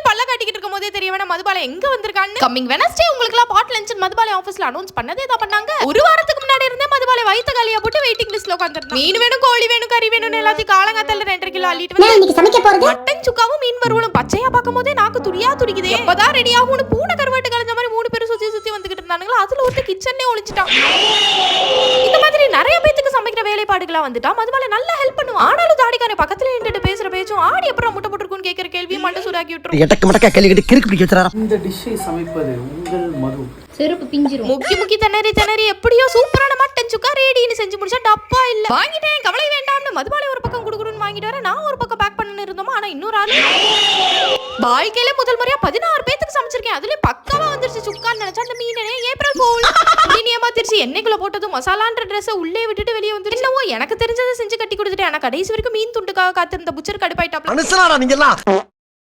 பல்ல காட்டிக்கிட்டு இருக்கும் போதே தெரிய வேணா மதுபாலம் எங்க வந்திருக்கான்னு. கம்மிங் வெனஸ்டே உங்களுக்கு பாட் லஞ்ச் மதுபாலம் ஆபீஸ்ல அனௌன்ஸ் பண்ணதே தான் பண்ணாங்க. ஒரு வாரத்துக்கு முன்னாடி இருந்தே மதுபாலம் வயித்த காலியா போட்டு வெயிட்டிங் லிஸ்ட்ல உட்கார்ந்திருந்தாங்க. மீன் வேணும், கோழி வேணும், கறி வேணும் எல்லாத்தையும் காலங்காத்தால 2.5 கிலோ அள்ளிட்டு வந்து இன்னைக்கு சமைக்க போறது மட்டன் சுக்காவும் மீன் வறுவலும் பச்சையா பாக்கும்போதே நாக்கு துடியா துடிக்குதே. எப்பதான் ரெடி ஆகும்னு பூனை கருவாட்டு கலந்த மாதிரி 3 பேரும் சுத்தி சுத்தி வந்துகிட்டு இருந்தானுங்களா. அதுல ஒருத்த கிச்சன்லயே ஒளிஞ்சிட்டான். இந்த மாதிரி நிறைய பேத்துக்கு சமைக்கிற வேலைப்பாடுகளா வந்துட்டா மதுபாலம் நல்லா ஹெல்ப் பண்ணுவான். ஆனாலும் தாடிக்காரன் பக்கத்துல நின்னுட்டு பேசுற பேச்சும் ஆடி அப்புறம் முட்டை போட்டுருக்குன்னு கேக்குற கேள்வி மண்டை சூடாக்கி விட்டுரும். எட்டக்கு மடக்கா கேள்வி கிறுக்கு பிடிக்க வச்சறாரா. இந்த டிஷ்ஷை சமைப்பது உங்கள் மது. செருப்பு பிஞ்சிரும். முக்கி திணறி எப்படியோ சூப்பரான மட்டன் சுக்கா ரெடின்னு செஞ்சு முடிச்சா டப்பா இல்ல. வாங்கிட்டேன் கவலை வேண்டாம்னு மதுபாலை ஒரு பக்கம் குடுக்குறேன்னு வாங்கிட்டு வர நான் ஒரு பக்கம் பேக் பண்ணி இருந்தோமா. ஆனா இன்னொரு ஆளு வாழ்க்கையில முதல் முறையா 16 பேத்துக்கு சமைச்சிருக்கேன். அதுல பக்காவா வந்துருச்சு சுக்கான்னு நினைச்சா அந்த மீனே ஏப்ரல் ஃபூல் இனியமா திருச்சி எண்ணெய்க்குள்ள போட்டதும் மசாலான்ற ட்ரெஸ் உள்ளே விட்டுட்டு வெளியே வந்துருச்சு. என்னவோ எனக்கு தெரிஞ்சதை செஞ்சு கட்டி கொடுத்துட்டேன். ஆனா கடைசி வரைக்கும் மீன் துண்டுக்காக காத்திருந்த புச்சர் கடுப்பாயிட்டாப்ல. மனுஷனாடா நீங்க எல்லாம்.